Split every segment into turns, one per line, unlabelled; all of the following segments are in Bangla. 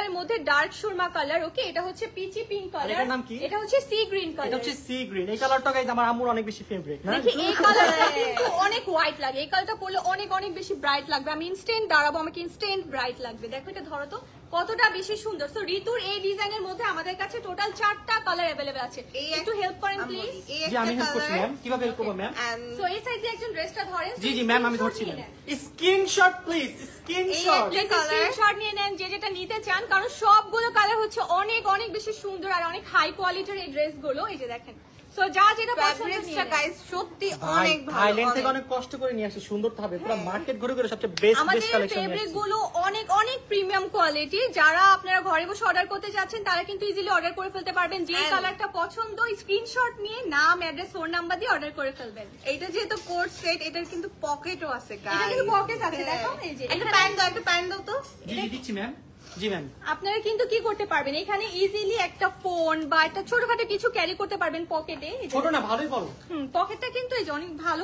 স্টোনের মধ্যে ডার্ক সুরমা কালার। ওকে, এটা হচ্ছে পিচি পিঙ্ক কালার।
এটার নাম কি?
এটা হচ্ছে সি গ্রিন কালার।
এটা হচ্ছে সি গ্রিন। এই কালারটা গাইস আমার আম্মুর অনেক বেশি ফেভারিট।
দেখি এই কালারটা কিন্তু অনেক হোয়াইট লাগে, এই কালারটা পরলে অনেক অনেক বেশি ব্রাইট লাগবে। আমি ইনস্ট্যান্ট দাঁড়াবো, আমাকে ইনস্ট্যান্ট ব্রাইট লাগবে। দেখো এটা ধরো তো কতটা বেশি সুন্দর। সো ঋতুর এই ডিজাইনের মধ্যে আমাদের কাছে টোটাল 4টা কালার अवेलेबल আছে। একটু হেল্প করেন প্লিজ।
জি আমি হেল্প করছি ম্যাম। কিভাবে হেল্প করব ম্যাম?
সো এই সাইড দিয়ে একজন ড্রেসটা ধরেন।
জি জি ম্যাম আমি ধরছি ma'am. Screenshot please, screenshot.
Screenshot নিয়ে নেন যে যেটা নিতে চান, কারণ সবগুলো কালার হচ্ছে অনেক অনেক বেশি সুন্দর আর অনেক হাই কোয়ালিটির এই ড্রেসগুলো। এই যে দেখেন, সো যা যেটা পছন্দ নিয়ে
গাইস সত্যি অনেক ভালো।
থাইল্যান্ড থেকে অনেক কষ্ট করে নিয়ে আসি, সুন্দর হবে পুরো মার্কেট ঘুরে ঘুরে সবচেয়ে বেস্ট
আমাদের
কালেকশন।
ফেব্রিক গুলো অনেক অনেক প্রিমিয়াম কোয়ালিটি। যারা আপনারা ঘরে বসে অর্ডার করতে যাচ্ছেন তারা কিন্তু ইজিলি অর্ডার করে ফেলতে পারবেন। যে কালারটা পছন্দ স্ক্রিনশট নিয়ে নাম, অ্যাড্রেস, ফোন নাম্বার দিয়ে অর্ডার করে ফেলবেন।
এটা যেহেতু কোট সেট, এটার কিন্তু পকেটও আছে
এটা
গাইস।
কিন্তু পকেট আছে, দেখো এই যে
একটা প্যান্ট দাও, একটা প্যান্ট দাও তো।
জি জি দিচ্ছি ম্যাম। জি ম্যাম।
আপনারা কিন্তু কি করতে পারবেন, এখানে ইজিলি একটা ফোন বা একটা ছোটখাটো কিছু ক্যারি করতে পারবেন পকেটে।
ছোট না ভালোই বলো।
পকেটটা কিন্তু এই যে অনেক ভালো।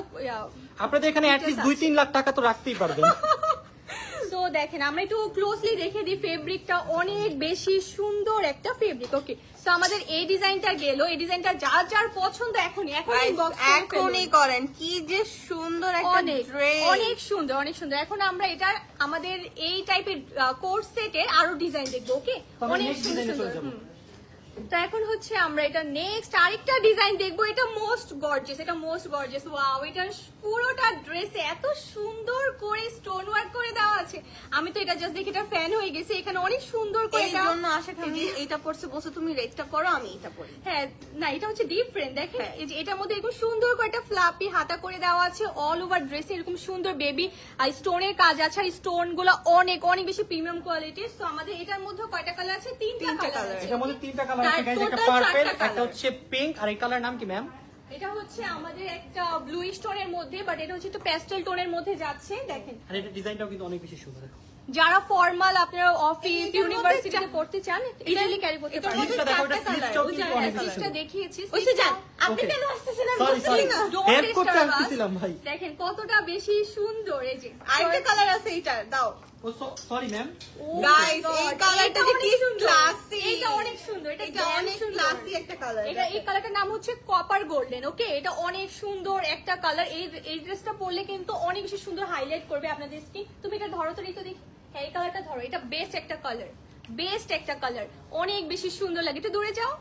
আপনাদের এখানে অ্যাট লিস্ট 2-3 লাখ টাকা তো রাখতেই পারবেন।
সো দেখেন আমরা একটু ক্লোজলি দেখে দিই, ফেব্রিকটা অনেক বেশি সুন্দর একটা ফেব্রিক। ওকে, সো আমাদের এই ডিজাইনটা গেল। এই ডিজাইনটা যার যার পছন্দ এখনই
এখনই করেন। কি যে সুন্দর একটা ড্রেস,
অনেক সুন্দর অনেক সুন্দর। এখন আমরা এটা আমাদের এই টাইপের কোর্স সেটের আরো ডিজাইন দেখবো। ওকে, অনেক সুন্দর। তো এখন হচ্ছে আমরা এটা নেক্সট আরেকটা ডিজাইন দেখবো। এটা মোস্ট গর্জিয়াস, এটা মোস্ট গর্জিয়াস। ওয়াও, এটা পুরোটা ড্রেসে এত সুন্দর করে স্টোন ওয়ার্ক করে দেওয়া আছে। আমি তো এটা জাস্ট দেখে এটা ফ্যান হয়ে গেছি। এখানে অনেক সুন্দর করে
এই জন্য আশা করি এইটা পড়ছে, বসে তুমি রেটটা করো, আমি এটা পড়ি।
হ্যাঁ না, এটা হচ্ছে ডিফারেন্ট। দেখেন এই যে এটার মধ্যে এরকম সুন্দর করে একটা ফ্লাপি হাতা করে দেওয়া আছে। অল ওভার ড্রেসে এরকম সুন্দর বেবি আর স্টোনের কাজ আছে। আর স্টোন গুলো অনেক অনেক বেশি প্রিমিয়াম কোয়ালিটির। তো আমাদের এটার মধ্যে কয়টা কালার আছে? 3টা কালার আছে।
এটার মধ্যে 3টা কালার আছে গাইস। একটা পার্পল, একটা হচ্ছে পিঙ্ক, আর এই কালার নাম কি ম্যাম?
এটা হচ্ছে আমাদের একটা ব্লু স্টোনের মধ্যে, বাট এটা হচ্ছে একটু প্যাস্টেল টোনের মধ্যে যাচ্ছে। দেখেন
আর এটা ডিজাইনটাও কিন্তু অনেক বেশি সুন্দর।
যারা ফর্মাল আপনারা অফিস ইউনিভার্সিটিতে পড়তে চান ইজিলি ক্যারি করতে পারেন।
স্লিভসটা দেখো, এটা স্লিভসটাও কিন্তু অনেক বেশি
স্লিভসটা
সুন্দর।
দেখিয়েছি।
ওইসে যান, আপনি
Okay.
কেন আসতেছেন?
সরি সরি হেল্প করতে আসছিলাম ভাই।
দেখেন কতটা বেশি সুন্দর। এই যে
আরেকটা কালার আছে, এইটা দাও।
ও সরি ম্যাম।
গাইস এই কালারটা যে কি ক্লাসি,
এটা অনেক সুন্দর।
এটা অনেক ক্লাসি একটা কালার।
এটা এই কালারটার নাম হচ্ছে কপার গোল্ডেন। ওকে, এটা অনেক সুন্দর একটা কালার। এই ড্রেসটা পরলে কিন্তু অনেক বেশি সুন্দর হাইলাইট করবে আপনাদের স্কিন। তুমি এটা ধরো তো রিতো দেখি। হ্যাঁ এই কালারটা ধরো, এটা বেস্ট একটা কালার, বেস্ট একটা কালার, অনেক বেশি সুন্দর লাগে। একটু দূরে যাও,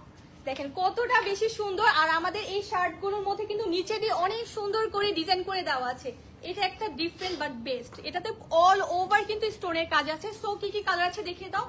দেখেন কতটা বেশি সুন্দর। আর আমাদের এই শার্ট গুলোর মধ্যে কিন্তু নিচে দিয়ে অনেক সুন্দর করে ডিজাইন করে দেওয়া আছে। এটা একটা ডিফারেন্ট বাট বেস্ট। এটাতে অল ওভার কিন্তু স্টোনের কাজ আছে। সো কি কি কালার আছে দেখিয়ে দাও।